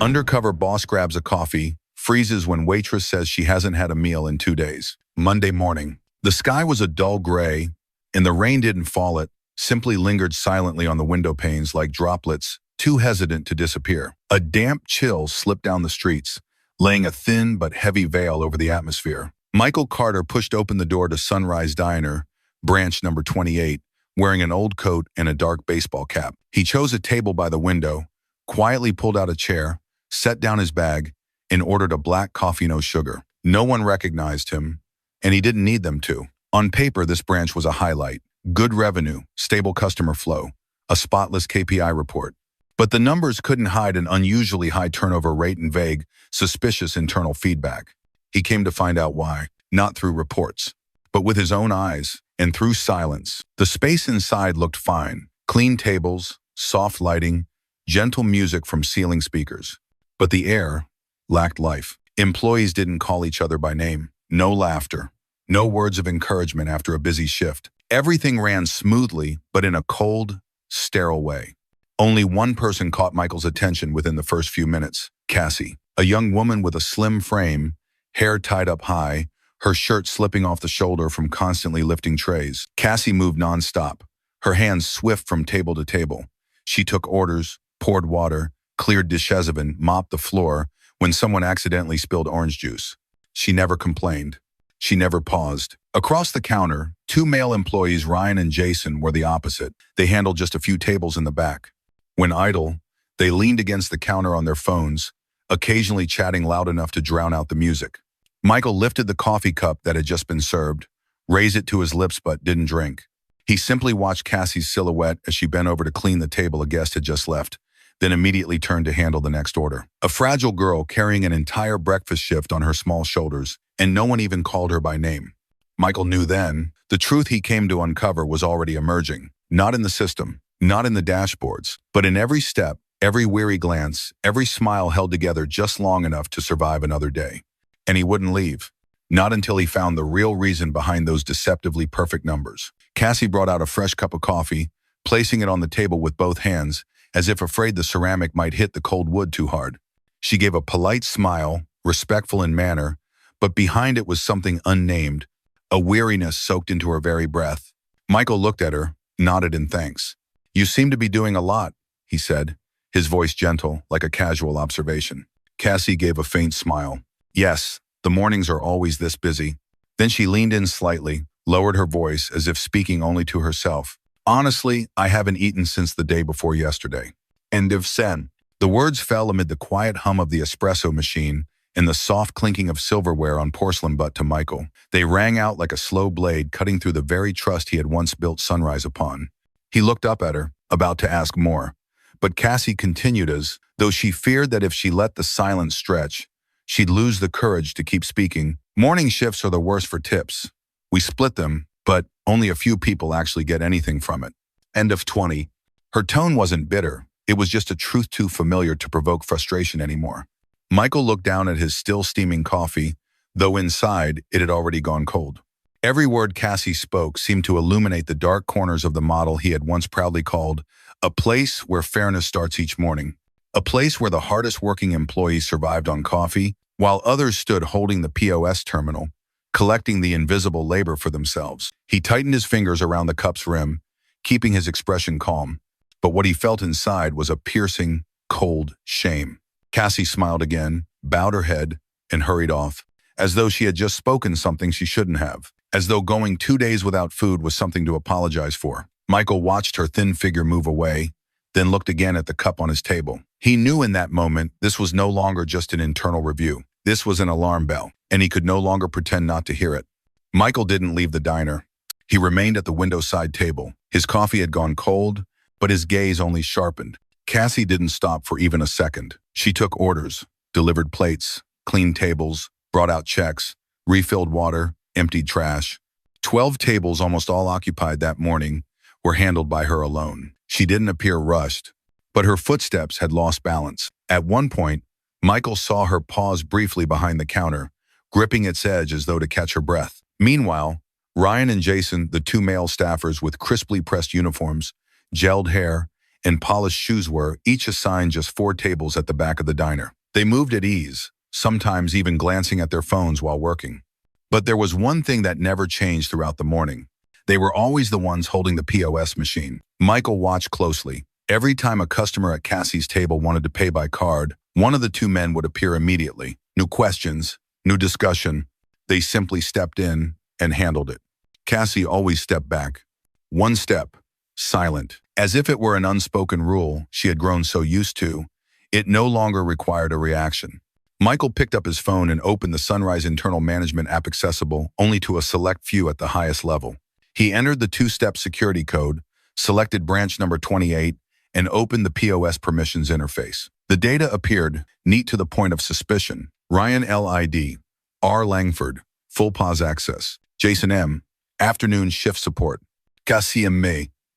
Undercover boss grabs a coffee, freezes when waitress says she hasn't had a meal in 2 days. Monday morning. The sky was a dull gray, and the rain didn't fall, it simply lingered silently on the window panes like droplets, too hesitant to disappear. A damp chill slipped down the streets, laying a thin but heavy veil over the atmosphere. Michael Carter pushed open the door to Sunrise Diner, branch number 28, wearing an old coat and a dark baseball cap. He chose a table by the window, quietly pulled out a chair, set down his bag, and ordered a black coffee, no sugar. No one recognized him, and he didn't need them to. On paper, this branch was a highlight. Good revenue, stable customer flow, a spotless KPI report. But the numbers couldn't hide an unusually high turnover rate and vague, suspicious internal feedback. He came to find out why, not through reports, but with his own eyes and through silence. The space inside looked fine. Clean tables, soft lighting, gentle music from ceiling speakers. But the air lacked life. Employees didn't call each other by name. No laughter. No words of encouragement after a busy shift. Everything ran smoothly, but in a cold, sterile way. Only one person caught Michael's attention within the first few minutes, Cassie, a young woman with a slim frame, hair tied up high, her shirt slipping off the shoulder from constantly lifting trays. Cassie moved nonstop, her hands swift from table to table. She took orders, poured water, cleared dishes, and mopped the floor when someone accidentally spilled orange juice. She never complained. She never paused. Across the counter, two male employees, Ryan and Jason, were the opposite. They handled just a few tables in the back. When idle, they leaned against the counter on their phones, occasionally chatting loud enough to drown out the music. Michael lifted the coffee cup that had just been served, raised it to his lips but didn't drink. He simply watched Cassie's silhouette as she bent over to clean the table a guest had just left, then immediately turned to handle the next order. A fragile girl carrying an entire breakfast shift on her small shoulders, and no one even called her by name. Michael knew then, the truth he came to uncover was already emerging, not in the system, not in the dashboards, but in every step, every weary glance, every smile held together just long enough to survive another day. And he wouldn't leave, not until he found the real reason behind those deceptively perfect numbers. Cassie brought out a fresh cup of coffee, placing it on the table with both hands, as if afraid the ceramic might hit the cold wood too hard. She gave a polite smile, respectful in manner, but behind it was something unnamed, a weariness soaked into her very breath. Michael looked at her, nodded in thanks. "You seem to be doing a lot," he said, his voice gentle, like a casual observation. Cassie gave a faint smile. "Yes, the mornings are always this busy." Then she leaned in slightly, lowered her voice as if speaking only to herself. "Honestly, I haven't eaten since the day before yesterday." End of sen. The words fell amid the quiet hum of the espresso machine and the soft clinking of silverware on porcelain, but to Michael, they rang out like a slow blade cutting through the very trust he had once built Sunrise upon. He looked up at her, about to ask more, but Cassie continued as though she feared that if she let the silence stretch, she'd lose the courage to keep speaking. "Morning shifts are the worst for tips. We split them, but only a few people actually get anything from it." End of 20. Her tone wasn't bitter. It was just a truth too familiar to provoke frustration anymore. Michael looked down at his still steaming coffee, though inside it had already gone cold. Every word Cassie spoke seemed to illuminate the dark corners of the model he had once proudly called a place where fairness starts each morning. A place where the hardest working employees survived on coffee, while others stood holding the POS terminal, collecting the invisible labor for themselves. He tightened his fingers around the cup's rim, keeping his expression calm. But what he felt inside was a piercing, cold shame. Cassie smiled again, bowed her head, and hurried off, as though she had just spoken something she shouldn't have, as though going 2 days without food was something to apologize for. Michael watched her thin figure move away, then looked again at the cup on his table. He knew in that moment this was no longer just an internal review. This was an alarm bell, and he could no longer pretend not to hear it. Michael didn't leave the diner. He remained at the window-side table. His coffee had gone cold, but his gaze only sharpened. Cassie didn't stop for even a second. She took orders, delivered plates, cleaned tables, brought out checks, refilled water, emptied trash. 12 tables, almost all occupied that morning, were handled by her alone. She didn't appear rushed, but her footsteps had lost balance. At one point, Michael saw her pause briefly behind the counter, gripping its edge as though to catch her breath. Meanwhile, Ryan and Jason, the two male staffers with crisply pressed uniforms, gelled hair, and polished shoes were, each assigned just 4 tables at the back of the diner. They moved at ease, sometimes even glancing at their phones while working. But there was one thing that never changed throughout the morning. They were always the ones holding the POS machine. Michael watched closely. Every time a customer at Cassie's table wanted to pay by card, one of the 2 men would appear immediately. No questions, no discussion. They simply stepped in and handled it. Cassie always stepped back. One step, silent. As if it were an unspoken rule she had grown so used to, it no longer required a reaction. Michael picked up his phone and opened the Sunrise Internal Management app, accessible only to a select few at the highest level. He entered the 2-step security code, selected branch number 28, and opened the POS permissions interface. The data appeared, neat to the point of suspicion. Ryan LID, R. Langford, full pause access. Jason M., afternoon shift support. Cassie M.,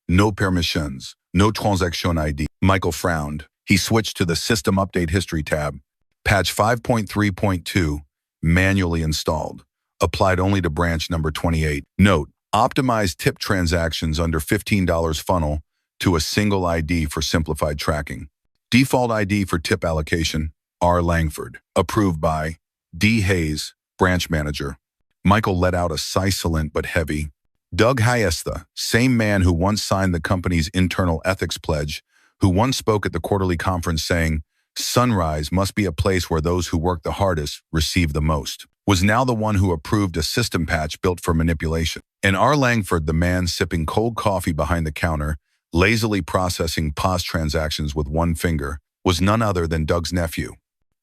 no permissions, no transaction ID. Michael frowned. He switched to the System Update History tab. Patch 5.3.2, manually installed. Applied only to branch number 28. Note, optimized tip transactions under $15 funnel to a single ID for simplified tracking. Default ID for tip allocation, R. Langford. Approved by D. Hayes, branch manager. Michael let out a sibilant but heavy. Doug Hayes, the same man who once signed the company's internal ethics pledge, who once spoke at the quarterly conference saying, "Sunrise must be a place where those who work the hardest receive the most," was now the one who approved a system patch built for manipulation. And R. Langford, the man sipping cold coffee behind the counter, lazily processing POS transactions with one finger, was none other than Doug's nephew.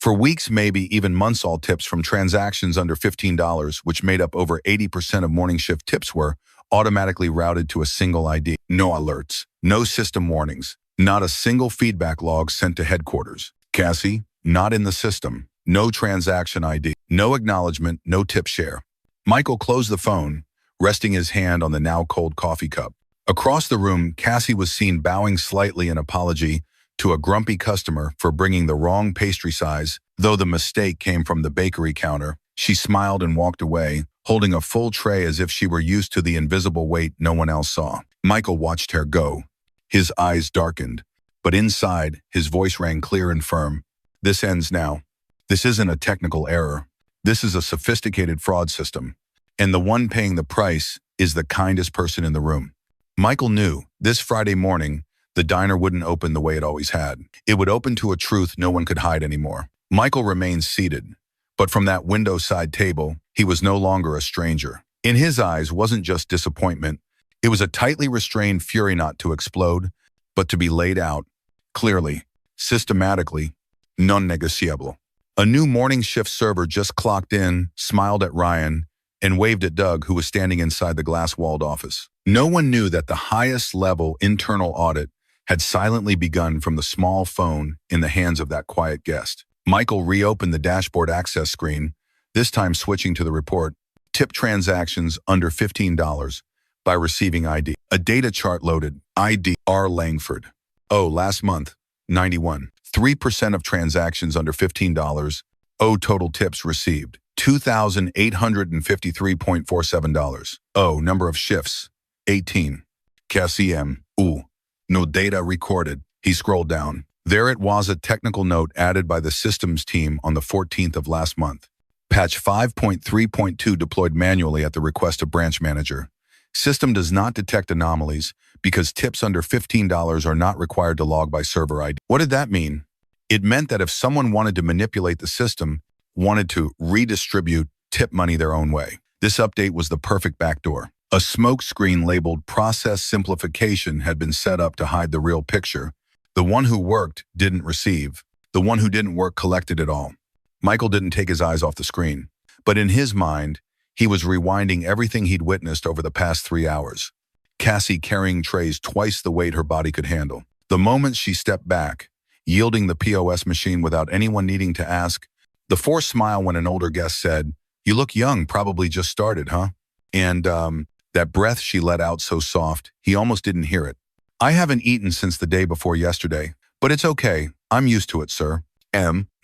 For weeks, maybe even months, all tips from transactions under $15, which made up over 80% of morning shift tips, were automatically routed to a single ID. No alerts, no system warnings, not a single feedback log sent to headquarters. Cassie, not in the system. No transaction ID, no acknowledgement, no tip share. Michael closed the phone, resting his hand on the now cold coffee cup. Across the room, Cassie was seen bowing slightly in apology to a grumpy customer for bringing the wrong pastry size. Though the mistake came from the bakery counter, she smiled and walked away, holding a full tray as if she were used to the invisible weight no one else saw. Michael watched her go. His eyes darkened, but inside, his voice rang clear and firm. This ends now. This isn't a technical error. This is a sophisticated fraud system. And the one paying the price is the kindest person in the room. Michael knew this Friday morning, the diner wouldn't open the way it always had. It would open to a truth no one could hide anymore. Michael remained seated, but from that window side table, he was no longer a stranger. In his eyes wasn't just disappointment. It was a tightly restrained fury, not to explode, but to be laid out, clearly, systematically, non-negotiable. A new morning shift server just clocked in, smiled at Ryan, and waved at Doug, who was standing inside the glass-walled office. No one knew that the highest-level internal audit had silently begun from the small phone in the hands of that quiet guest. Michael reopened the dashboard access screen, this time switching to the report, tip transactions under $15 by receiving ID. A data chart loaded, ID R. Langford. Oh, last month, 91. 3% of transactions under $15. Oh, total tips received, $2,853.47. Oh, number of shifts, 18. Cassie M. Ooh, no data recorded. He scrolled down. There it was, a technical note added by the systems team on the 14th of last month. Patch 5.3.2 deployed manually at the request of branch manager. System does not detect anomalies because tips under $15 are not required to log by server ID. What did that mean? It meant that if someone wanted to manipulate the system, wanted to redistribute tip money their own way, this update was the perfect backdoor. A smoke screen labeled Process Simplification had been set up to hide the real picture. The one who worked didn't receive. The one who didn't work collected it all. Michael didn't take his eyes off the screen, but in his mind, he was rewinding everything he'd witnessed over the past 3 hours. Cassie carrying trays twice the weight her body could handle. The moment she stepped back, yielding the POS machine without anyone needing to ask, the forced smile when an older guest said, "You look young, probably just started, huh?" And that breath she let out so soft, he almost didn't hear it. "I haven't eaten since the day before yesterday, but it's okay. I'm used to it, sir."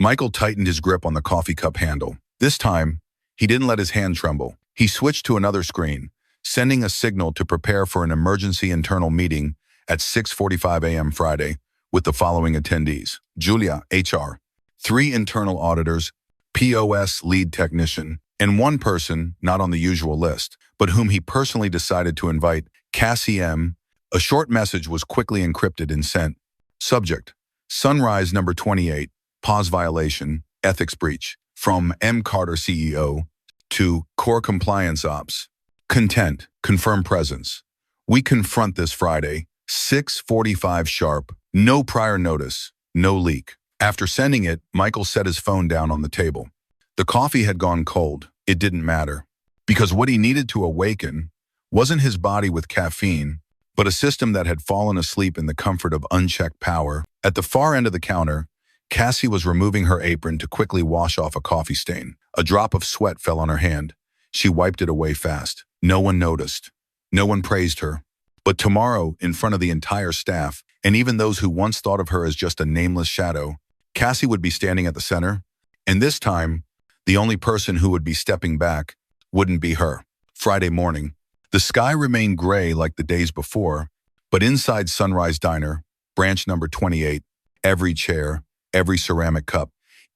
Michael tightened his grip on the coffee cup handle. This time, he didn't let his hand tremble. He switched to another screen, sending a signal to prepare for an emergency internal meeting at 6:45 a.m. Friday with the following attendees: Julia, HR, 3 internal auditors, POS lead technician, and 1 person not on the usual list, but whom he personally decided to invite, Cassie M. A short message was quickly encrypted and sent. Subject: Sunrise number 28, pause violation, ethics breach, from M. Carter CEO to Core Compliance Ops. Content, confirm presence. We confront this Friday, 6:45 sharp, no prior notice, no leak. After sending it, Michael set his phone down on the table. The coffee had gone cold. It didn't matter. Because what he needed to awaken wasn't his body with caffeine, but a system that had fallen asleep in the comfort of unchecked power. At the far end of the counter, Cassie was removing her apron to quickly wash off a coffee stain. A drop of sweat fell on her hand. She wiped it away fast. No one noticed. No one praised her. But tomorrow, in front of the entire staff, and even those who once thought of her as just a nameless shadow, Cassie would be standing at the center, and this time, the only person who would be stepping back wouldn't be her. Friday morning, the sky remained gray like the days before, but inside Sunrise Diner, branch number 28, every chair, every ceramic cup,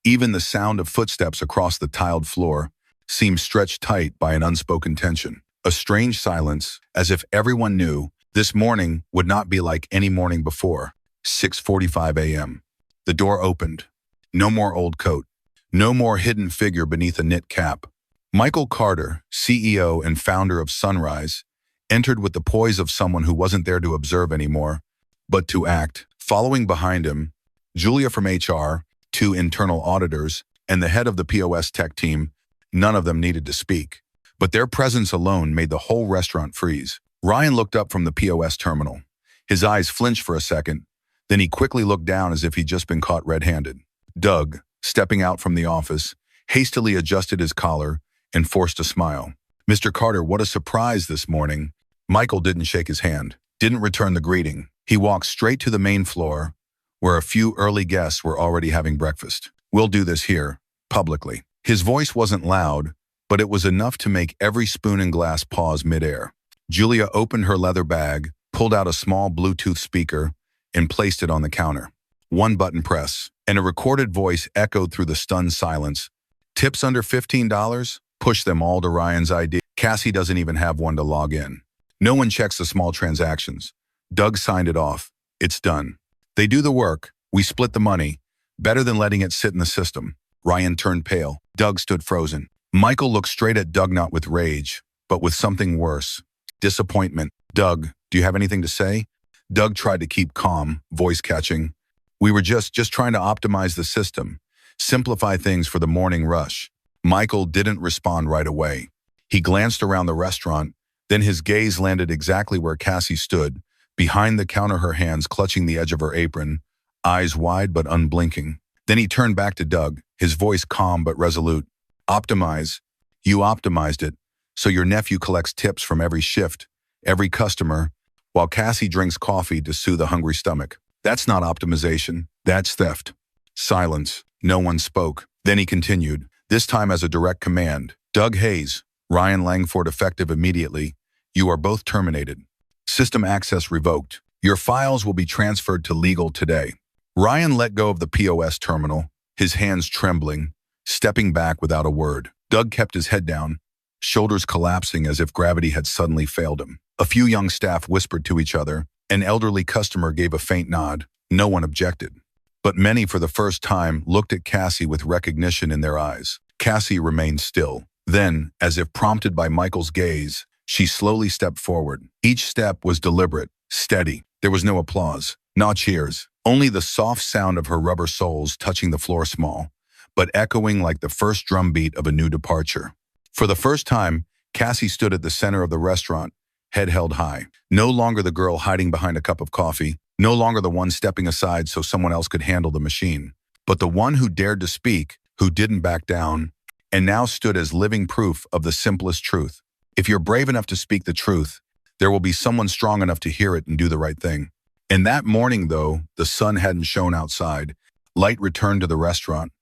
even the sound of footsteps across the tiled floor, seemed stretched tight by an unspoken tension. A strange silence, as if everyone knew this morning would not be like any morning before. 6:45 a.m. The door opened. No more old coat. No more hidden figure beneath a knit cap. Michael Carter, CEO and founder of Sunrise, entered with the poise of someone who wasn't there to observe anymore, but to act. Following behind him, Julia from HR, 2 internal auditors, and the head of the POS tech team. None of them needed to speak, but their presence alone made the whole restaurant freeze. Ryan looked up from the POS terminal. His eyes flinched for a second, then he quickly looked down as if he'd just been caught red-handed. Doug, stepping out from the office, hastily adjusted his collar and forced a smile. "Mr. Carter, what a surprise this morning." Michael didn't shake his hand, didn't return the greeting. He walked straight to the main floor, where a few early guests were already having breakfast. "We'll do this here, publicly." His voice wasn't loud, but it was enough to make every spoon and glass pause midair. Julia opened her leather bag, pulled out a small Bluetooth speaker, and placed it on the counter. 1 button press, and a recorded voice echoed through the stunned silence. "Tips under $15? Push them all to Ryan's ID." Cassie doesn't even have one to log in. No one checks the small transactions. Doug signed it off. It's done. They do the work. We split the money. Better than letting it sit in the system. Ryan turned pale. Doug stood frozen. Michael looked straight at Doug, not with rage, but with something worse. Disappointment. "Doug, do you have anything to say?" Doug tried to keep calm, voice catching. "We were just trying to optimize the system, simplify things for the morning rush." Michael didn't respond right away. He glanced around the restaurant, then his gaze landed exactly where Cassie stood, behind the counter, her hands clutching the edge of her apron, eyes wide but unblinking. Then he turned back to Doug, his voice calm but resolute. "Optimize? You optimized it, so your nephew collects tips from every shift, every customer, while Cassie drinks coffee to soothe a hungry stomach. That's not optimization, that's theft." Silence. No one spoke. Then he continued, this time as a direct command. "Doug Hayes, Ryan Langford, effective immediately. You are both terminated. System access revoked. Your files will be transferred to legal today." Ryan let go of the POS terminal, his hands trembling, stepping back without a word. Doug kept his head down, shoulders collapsing as if gravity had suddenly failed him. A few young staff whispered to each other. An elderly customer gave a faint nod. No one objected. But many, for the first time, looked at Cassie with recognition in their eyes. Cassie remained still. Then, as if prompted by Michael's gaze, she slowly stepped forward. Each step was deliberate, steady. There was no applause, no cheers. Only the soft sound of her rubber soles touching the floor, small, but echoing like the first drumbeat of a new departure. For the first time, Cassie stood at the center of the restaurant, head held high. No longer the girl hiding behind a cup of coffee, no longer the one stepping aside so someone else could handle the machine, but the one who dared to speak, who didn't back down, and now stood as living proof of the simplest truth. If you're brave enough to speak the truth, there will be someone strong enough to hear it and do the right thing. And that morning, though, the sun hadn't shone outside. Light returned to the restaurant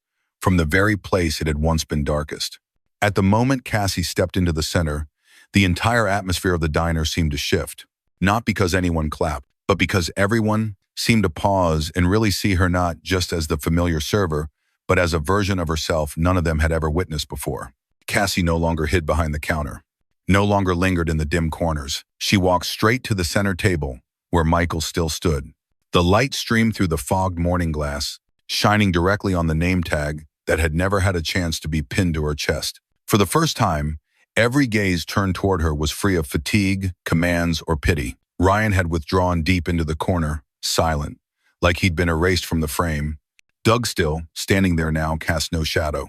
from the very place it had once been darkest. At the moment Cassie stepped into the center, the entire atmosphere of the diner seemed to shift. Not because anyone clapped, But because everyone seemed to pause and really see her not just as the familiar server, but as a version of herself none of them had ever witnessed before. Cassie no longer hid behind the counter, no longer lingered in the dim corners. She walked straight to the center table, where Michael still stood. The light streamed through the fogged morning glass, shining directly on the name tag that had never had a chance to be pinned to her chest. For the first time, every gaze turned toward her was free of fatigue, commands, or pity. Ryan had withdrawn deep into the corner, silent, like he'd been erased from the frame. Doug, still standing there now, cast no shadow.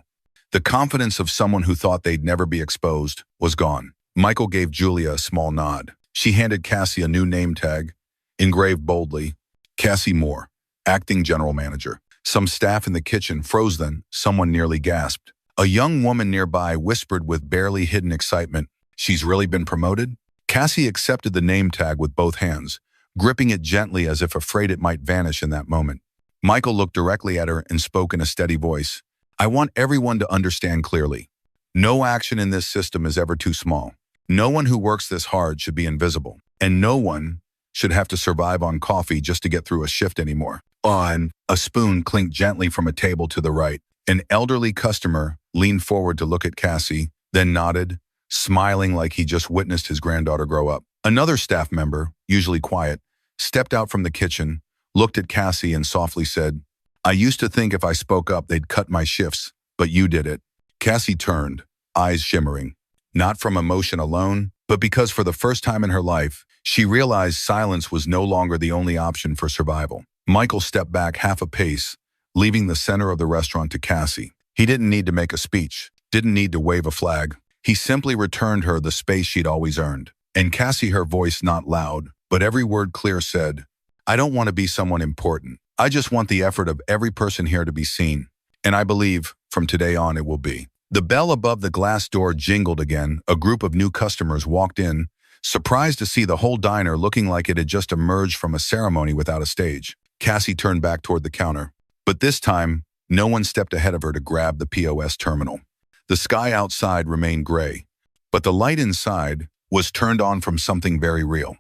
The confidence of someone who thought they'd never be exposed was gone. Michael gave Julia a small nod. She handed Cassie a new name tag, engraved boldly, Cassie Moore, acting general manager. Some staff in the kitchen froze then, someone nearly gasped. A young woman nearby whispered with barely hidden excitement, "She's really been promoted?" Cassie accepted the name tag with both hands, gripping it gently as if afraid it might vanish in that moment. Michael looked directly at her and spoke in a steady voice. "I want everyone to understand clearly. No action in this system is ever too small. No one who works this hard should be invisible. And no one should have to survive on coffee just to get through a shift anymore." A spoon clinked gently from a table to the right. An elderly customer leaned forward to look at Cassie, then nodded, smiling like he just witnessed his granddaughter grow up. Another staff member, usually quiet, stepped out from the kitchen, looked at Cassie and softly said, "I used to think if I spoke up they'd cut my shifts, but you did it." Cassie turned, eyes shimmering, not from emotion alone, but because for the first time in her life, she realized silence was no longer the only option for survival. Michael stepped back half a pace, leaving the center of the restaurant to Cassie. He didn't need to make a speech, didn't need to wave a flag. He simply returned her the space she'd always earned. And Cassie, her voice not loud, but every word clear, said, "I don't want to be someone important. I just want the effort of every person here to be seen. And I believe, from today on, it will be." The bell above the glass door jingled again. A group of new customers walked in, surprised to see the whole diner looking like it had just emerged from a ceremony without a stage. Cassie turned back toward the counter. But this time, no one stepped ahead of her to grab the POS terminal. The sky outside remained gray, but the light inside was turned on from something very real,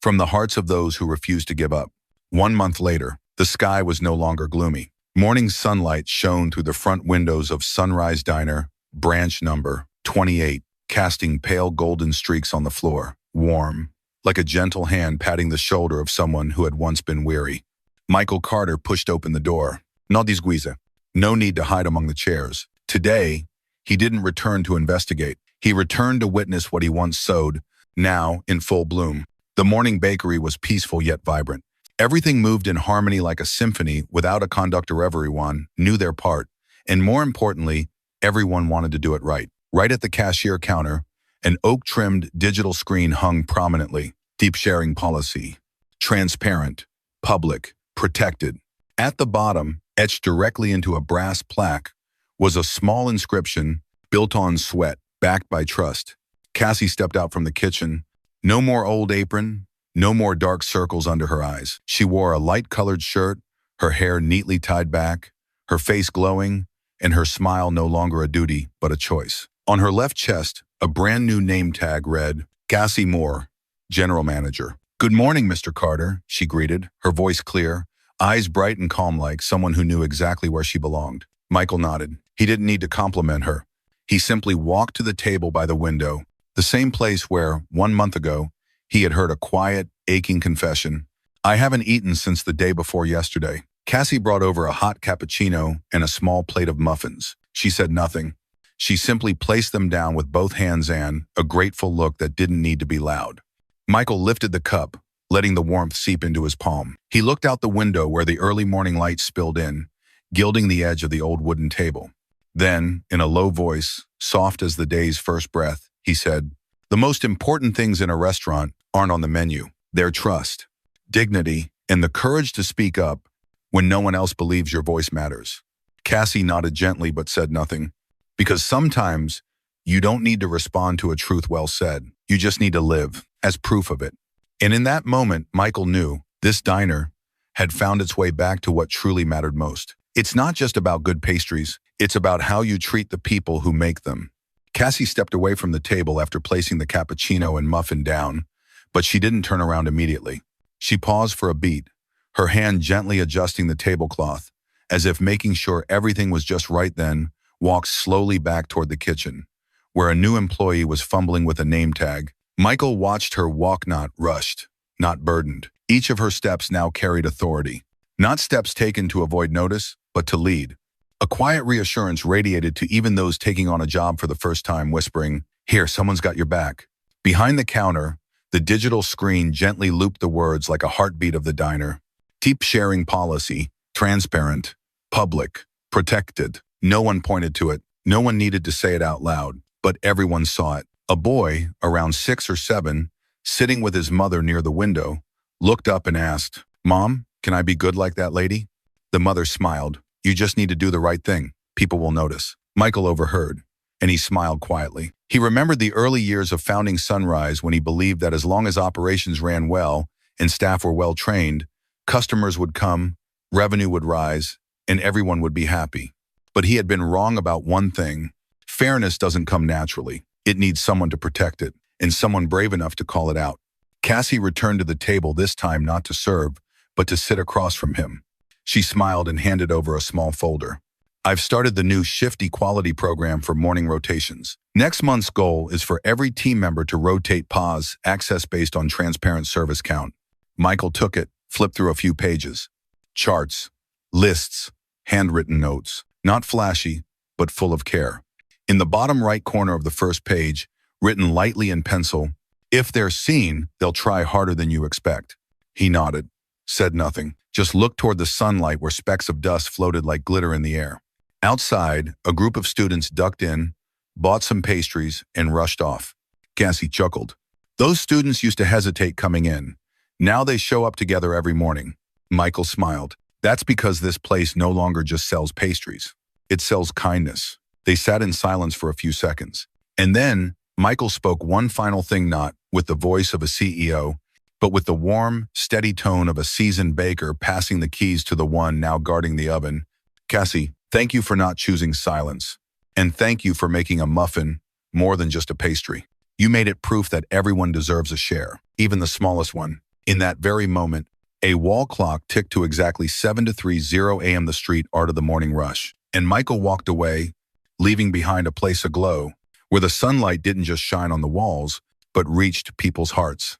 from the hearts of those who refused to give up. 1 month later, the sky was no longer gloomy. Morning sunlight shone through the front windows of Sunrise Diner, branch number 28, casting pale golden streaks on the floor, warm, like a gentle hand patting the shoulder of someone who had once been weary. Michael Carter pushed open the door. No disguise. No need to hide among the chairs. Today, he didn't return to investigate. He returned to witness what he once sowed, now in full bloom. The morning bakery was peaceful yet vibrant. Everything moved in harmony like a symphony without a conductor. Everyone knew their part, and more importantly, everyone wanted to do it right. Right at the cashier counter, an oak-trimmed digital screen hung prominently. Deep sharing policy. Transparent. Public. Protected. At the bottom, etched directly into a brass plaque, was a small inscription, "Built on sweat, backed by trust." Cassie stepped out from the kitchen. No more old apron, no more dark circles under her eyes. She wore a light-colored shirt, her hair neatly tied back, her face glowing, and her smile no longer a duty, but a choice. On her left chest, a brand-new name tag read, "Cassie Moore, General Manager." "Good morning, Mr. Carter," she greeted, her voice clear, eyes bright and calm like someone who knew exactly where she belonged. Michael nodded. He didn't need to compliment her. He simply walked to the table by the window, the same place where, 1 month ago, he had heard a quiet, aching confession. "I haven't eaten since the day before yesterday." Cassie brought over a hot cappuccino and a small plate of muffins. She said nothing. She simply placed them down with both hands and a grateful look that didn't need to be loud. Michael lifted the cup, letting the warmth seep into his palm. He looked out the window where the early morning light spilled in, gilding the edge of the old wooden table. Then, in a low voice, soft as the day's first breath, he said, "The most important things in a restaurant aren't on the menu. They're trust, dignity, and the courage to speak up when no one else believes your voice matters." Cassie nodded gently but said nothing. Because sometimes, you don't need to respond to a truth well said. You just need to live as proof of it. And in that moment, Michael knew this diner had found its way back to what truly mattered most. It's not just about good pastries. It's about how you treat the people who make them. Cassie stepped away from the table after placing the cappuccino and muffin down, but she didn't turn around immediately. She paused for a beat, her hand gently adjusting the tablecloth, as if making sure everything was just right, then walked slowly back toward the kitchen, where a new employee was fumbling with a name tag. Michael watched her walk, not rushed, not burdened. Each of her steps now carried authority. Not steps taken to avoid notice, but to lead. A quiet reassurance radiated to even those taking on a job for the first time, whispering, "Here, someone's got your back." Behind the counter, the digital screen gently looped the words like a heartbeat of the diner. Deep sharing policy, transparent, public, protected. No one pointed to it. No one needed to say it out loud, but everyone saw it. A boy, around 6 or 7, sitting with his mother near the window, looked up and asked, "Mom, can I be good like that lady?" The mother smiled. "You just need to do the right thing. People will notice." Michael overheard, and he smiled quietly. He remembered the early years of founding Sunrise when he believed that as long as operations ran well and staff were well trained, customers would come, revenue would rise, and everyone would be happy. But he had been wrong about one thing. Fairness doesn't come naturally. It needs someone to protect it, and someone brave enough to call it out. Cassie returned to the table, this time not to serve, but to sit across from him. She smiled and handed over a small folder. "I've started the new shift equality program for morning rotations. Next month's goal is for every team member to rotate PAS access based on transparent service count." Michael took it, flipped through a few pages. Charts, lists, handwritten notes, not flashy, but full of care. In the bottom right corner of the first page, written lightly in pencil, "If they're seen, they'll try harder than you expect." He nodded, said nothing, just looked toward the sunlight where specks of dust floated like glitter in the air. Outside, a group of students ducked in, bought some pastries, and rushed off. Cassie chuckled. Those students used to hesitate coming in. Now they show up together every morning. Michael smiled. That's because this place no longer just sells pastries. It sells kindness. They sat in silence for a few seconds. And then Michael spoke one final thing, not with the voice of a CEO, but with the warm, steady tone of a seasoned baker passing the keys to the one now guarding the oven. "Cassie, thank you for not choosing silence. And thank you for making a muffin more than just a pastry. You made it proof that everyone deserves a share, even the smallest one." In that very moment, a wall clock ticked to exactly 7:30 a.m. the street art of the morning rush. And Michael walked away, leaving behind a place aglow, where the sunlight didn't just shine on the walls, but reached people's hearts.